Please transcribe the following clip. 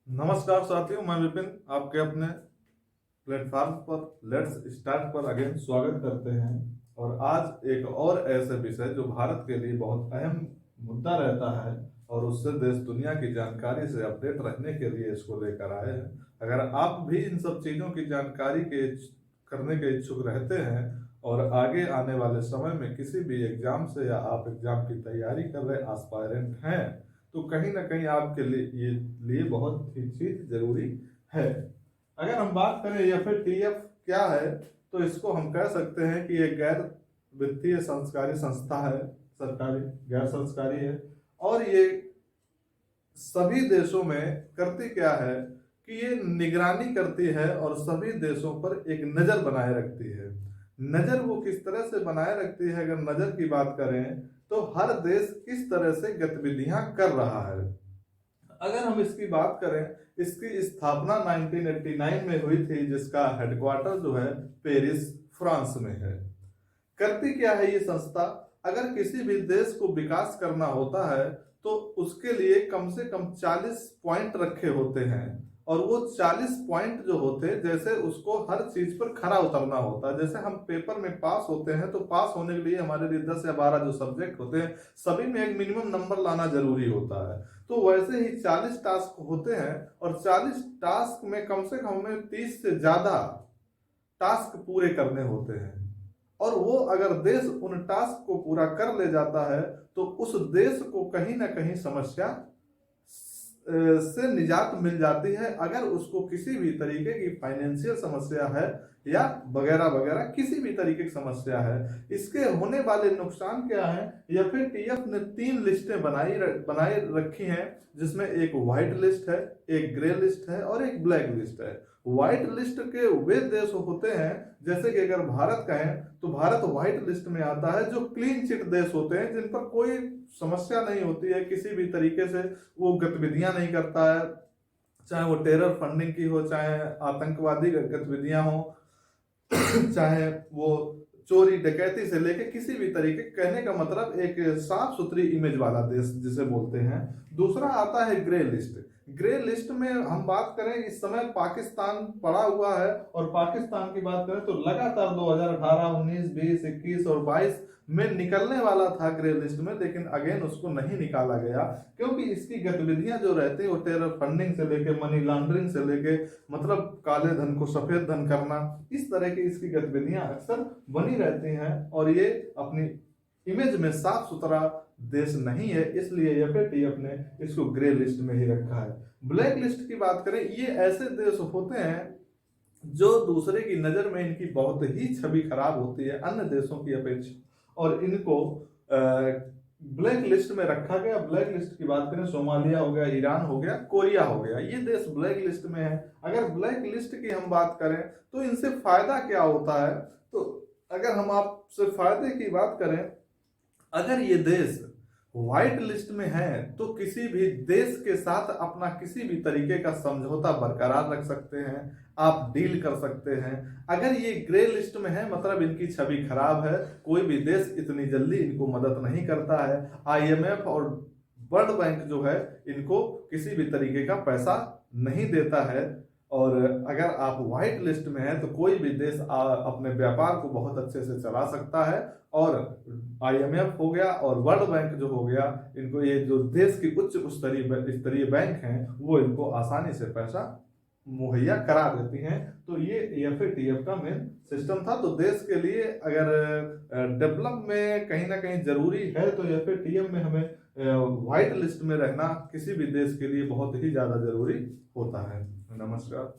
नमस्कार साथियों, मैं विपिन आपके अपने प्लेटफॉर्म पर लेट्स स्टार्ट पर अगेन स्वागत करते हैं। और आज एक और ऐसे विषय जो भारत के लिए बहुत अहम मुद्दा रहता है और उससे देश दुनिया की जानकारी से अपडेट रहने के लिए इसको लेकर आए हैं। अगर आप भी इन सब चीज़ों की जानकारी करने के इच्छुक रहते हैं और आगे आने वाले समय में किसी भी एग्जाम से या आप एग्जाम की तैयारी कर रहे एस्पायरेंट हैं तो कहीं ना कहीं आपके लिए बहुत ही चीज जरूरी है। अगर हम बात करें या फिर टीएफ क्या है, तो इसको हम कह सकते हैं कि एक गैर वित्तीय संस्कारी संस्था है, सरकारी गैर संस्कारी है। और ये सभी देशों में करती क्या है कि ये निगरानी करती है और सभी देशों पर एक नजर बनाए रखती है। नजर वो किस तरह से बनाए रखती है, अगर नजर की बात करें तो हर देश किस तरह से गतिविधियां कर रहा है। अगर हम इसकी बात करें, इसकी स्थापना 1989 में हुई थी, जिसका हेडक्वार्टर जो है पेरिस फ्रांस में है। करती क्या है ये संस्था? अगर किसी भी देश को विकास करना होता है तो उसके लिए कम से कम 40 पॉइंट रखे होते हैं। और वो 40 पॉइंट जो होते हैं, जैसे उसको हर चीज पर खरा उतरना होता है। जैसे हम पेपर में पास होते हैं तो पास होने के लिए हमारे लिए 10 या 12 जो सब्जेक्ट होते हैं, सभी में एक मिनिमम नंबर लाना जरूरी होता है। तो वैसे ही 40 टास्क होते हैं और 40 टास्क में कम से कम हमें 30 से ज्यादा टास्क पूरे करने होते हैं। और वो अगर देश उन टास्क को पूरा कर ले जाता है तो उस देश को कहीं ना कहीं समस्या से निजात मिल जाती है। अगर उसको किसी भी तरीके की फाइनेंशियल समस्या है या वगैरह वगैरह किसी भी तरीके की समस्या है, इसके होने वाले नुकसान क्या है, या फिर टीएफ ने 3 लिस्टें बनाई रखी हैं, जिसमें एक व्हाइट लिस्ट है, एक ग्रे लिस्ट है और एक ब्लैक लिस्ट है। व्हाइट लिस्ट के वे देश होते हैं, जैसे कि अगर भारत कहें तो भारत व्हाइट लिस्ट में आता है, जो क्लीन चिट देश होते हैं, जिन पर कोई समस्या नहीं होती है, किसी भी तरीके से वो गतिविधियां नहीं करता है, चाहे वो टेरर फंडिंग की हो, चाहे आतंकवादी गतिविधियां हो, चाहे वो चोरी डकैती से लेके किसी भी तरीके, कहने का मतलब एक साफ सुथरी इमेज वाला देश जिसे बोलते हैं। दूसरा आता है ग्रे लिस्ट। ग्रे लिस्ट में हम बात करें, इस समय पाकिस्तान पड़ा हुआ है, और पाकिस्तान की बात करें तो लगातार 2018, 19, 20, 21 और 22 में निकलने वाला था ग्रे लिस्ट में, लेकिन अगेन उसको नहीं निकाला गया, क्योंकि इसकी गतिविधियां जो रहती है वो टेरर फंडिंग से लेके मनी लॉन्ड्रिंग से लेके, मतलब काले धन को सफेद धन करना, इस तरह की इसकी गतिविधियां अक्सर बनी रहती हैं। और ये अपनी इमेज में साफ सुथरा देश नहीं है, इसलिए एफएटीएफ ने इसको ग्रे लिस्ट में ही रखा है। ब्लैक लिस्ट की बात करें, ये ऐसे देश होते हैं जो दूसरे की नजर में इनकी बहुत ही छवि खराब होती है अन्य देशों की अपेक्षा, और इनको ब्लैक लिस्ट में रखा गया। ब्लैक लिस्ट की बात करें, सोमालिया हो गया, ईरान हो गया, कोरिया हो गया, ये देश ब्लैक लिस्ट में है। अगर ब्लैक लिस्ट की हम बात करें तो इनसे फायदा क्या होता है, तो अगर हम आपसे फायदे की बात करें, अगर ये देश व्हाइट लिस्ट में है तो किसी भी देश के साथ अपना किसी भी तरीके का समझौता बरकरार रख सकते हैं, आप डील कर सकते हैं। अगर ये ग्रे लिस्ट में है, मतलब इनकी छवि खराब है, कोई भी देश इतनी जल्दी इनको मदद नहीं करता है। आईएमएफ और वर्ल्ड बैंक जो है इनको किसी भी तरीके का पैसा नहीं देता है। और अगर आप व्हाइट लिस्ट में हैं तो कोई भी देश अपने व्यापार को बहुत अच्छे से चला सकता है। और आईएमएफ हो गया और वर्ल्ड बैंक जो हो गया, इनको ये जो देश की उच्च स्तरीय बैंक हैं वो इनको आसानी से पैसा मुहैया करा देती हैं। तो ये एफएटीएफ का मेन सिस्टम था। तो देश के लिए अगर डेवलप में कहीं ना कहीं जरूरी है तो एफएटीएफ में हमें व्हाइट लिस्ट में रहना किसी भी देश के लिए बहुत ही ज्यादा जरूरी होता है। नमस्कार।